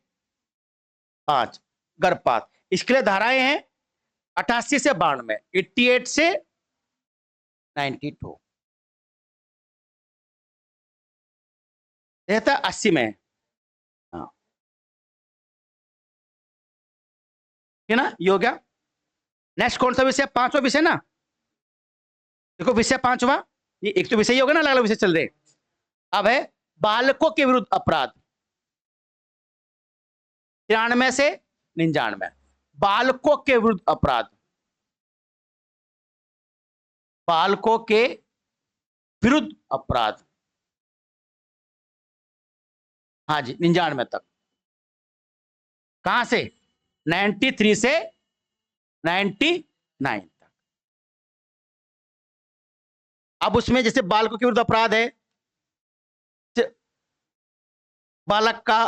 Speaker 1: 5, गर्भपात। इसके लिए धाराएं हैं 88 से 92, 88 से 92, रहता 80 में। हाँ, है ना, ये हो गया। नेक्स्ट कौन सा विषय? 5वां विषय ना, देखो विषय 5वां, ये एक तो विषय ही होगा ना, अलग अलग विषय चल रहे। अब है बालकों के विरुद्ध अपराध, 93 से 99, बालकों के विरुद्ध अपराध, बालकों के विरुद्ध अपराध। हाँ जी, 99 तक। कहां से? 93 से 99 तक। अब उसमें जैसे बालकों के विरुद्ध अपराध है, बालक का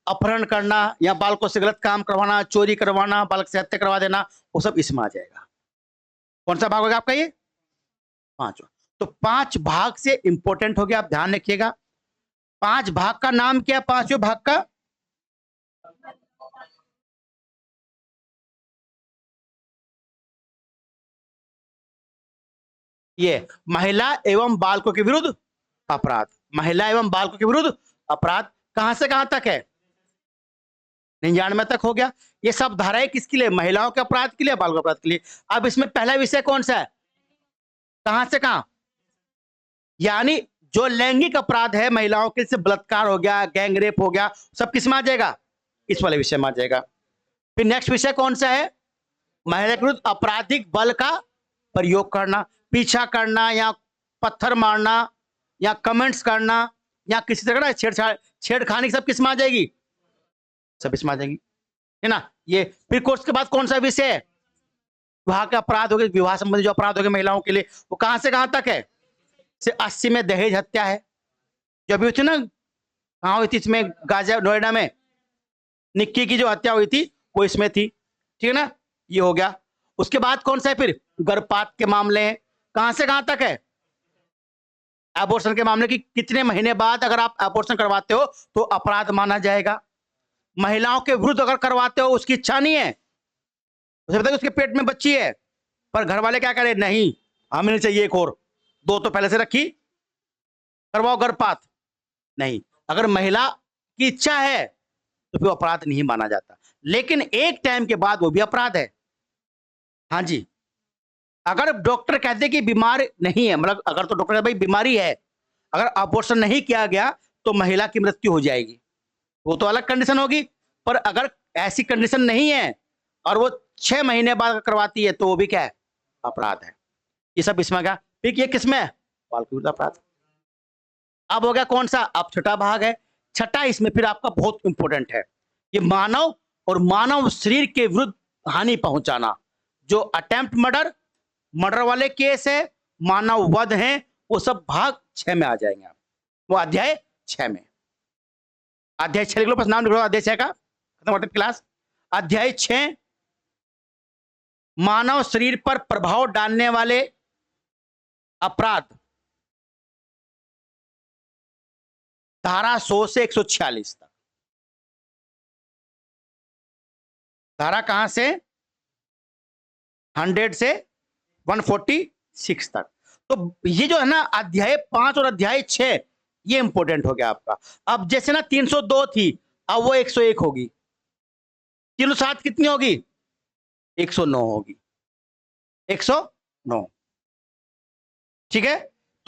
Speaker 1: अपहरण करना, या बालकों से गलत काम करवाना, चोरी करवाना, बालक से हत्या करवा देना, वो सब इसमें आ जाएगा। कौन सा भाग होगा आपका? ये 5। तो 5 भाग से इंपॉर्टेंट हो गया, आप ध्यान रखिएगा। 5 भाग का नाम क्या? 5वें भाग का ये महिला एवं बालकों के विरुद्ध अपराध। महिला एवं बालकों के विरुद्ध अपराध कहां से कहां तक है? 99 तक हो गया। ये सब धाराएं किसके लिए? महिलाओं के अपराध के लिए, बालकों के अपराध के लिए। अब इसमें पहला विषय कौन सा है? कहां से कहां? यानी जो लैंगिक अपराध है महिलाओं के, जैसे बलात्कार हो गया, गैंग रेप हो गया, सब किस में आ जाएगा? इस वाले विषय में आ जाएगा। फिर नेक्स्ट विषय कौन सा है? महिला के विरुद्ध आपराधिक बल का प्रयोग करना, पीछा करना, या पत्थर मारना, या कमेंट्स करना, या किसी तरह का छेड़खानी, सब किस में आ जाएगी? सब इसमें आ जाएगी, है ना। ये फिर कोर्स के बाद कौन सा विषय है? विवाह के अपराध हो गए, विवाह संबंधी जो अपराध हो गए महिलाओं के लिए, वो कहां से कहां तक है? से 80 में दहेज हत्या है, जो अभी हुई थी ना, कहां हुई थी? इसमें गाजिया नोएडा में निक्की की जो हत्या हुई थी, वो इसमें थी, ठीक है ना। ये हो गया। उसके बाद कौन सा है? फिर गर्भपात के मामले हैं, कहां से कहां तक है? एबॉर्शन के मामले की कितने महीने बाद अगर आप एबॉर्शन करवाते हो तो अपराध माना जाएगा। महिलाओं के विरुद्ध अगर करवाते हो, उसकी इच्छा नहीं है, उसे पता है उसके पेट में बच्ची है, पर घर वाले क्या करें? नहीं, हमें नहीं चाहिए एक और, 2 तो पहले से रखी, करवाओ गर्भपात। नहीं, अगर महिला की इच्छा है तो फिर अपराध नहीं माना जाता, लेकिन एक टाइम के बाद वो भी अपराध है। हाँ जी, अगर डॉक्टर कहते कि बीमार नहीं है, मतलब अगर तो डॉक्टर भाई बीमारी है, अगर अबॉर्शन नहीं किया गया तो महिला की मृत्यु हो जाएगी, वो तो अलग कंडीशन होगी। पर अगर ऐसी कंडीशन नहीं है और वो 6 महीने बाद करवाती है, तो वो भी क्या है? अपराध है। ये सब इसमें क्या? फिर ये किसमें है? बालक विरुद्ध अपराध। अब हो गया कौन सा? अब छठा भाग है। छठा इसमें फिर आपका बहुत इंपॉर्टेंट है, ये मानव और मानव शरीर के विरुद्ध हानि पहुंचाना। जो अटेम्प्ट मर्डर, मर्डर वाले केस है, मानव वध है, वो सब भाग 6 में आ जाएंगे आप, वो अध्याय 6 में। अध्याय 6 लिख लो, बस नाम लिख लो अध्याय 6 का, खत्म करते क्लास। अध्याय 6 मानव शरीर पर प्रभाव डालने वाले अपराध, धारा 100 से 146 तक। धारा कहां से? 100 से 146 तक। तो ये जो है ना अध्याय 5 और अध्याय 6, ये इंपॉर्टेंट हो गया आपका। अब जैसे ना 302 थी, अब वो 101 होगी। 307 कितनी होगी? 109 होगी, 109। ठीक है,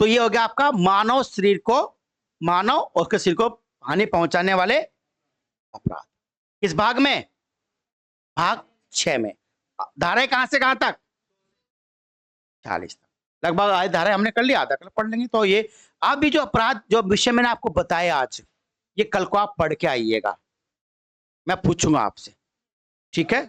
Speaker 1: तो ये हो गया आपका मानव शरीर को, मानव और उसके शरीर को हानि पहुंचाने वाले अपराध। किस भाग में? भाग 6 में। धाराएं कहां से कहां तक? 40 तक लगभग। आज धारा हमने कर लिया, आधा कल पढ़ लेंगे। तो ये आप भी जो अपराध, जो विषय मैंने आपको बताया आज, ये कल को आप पढ़ के आइएगा, मैं पूछूंगा आपसे, ठीक है।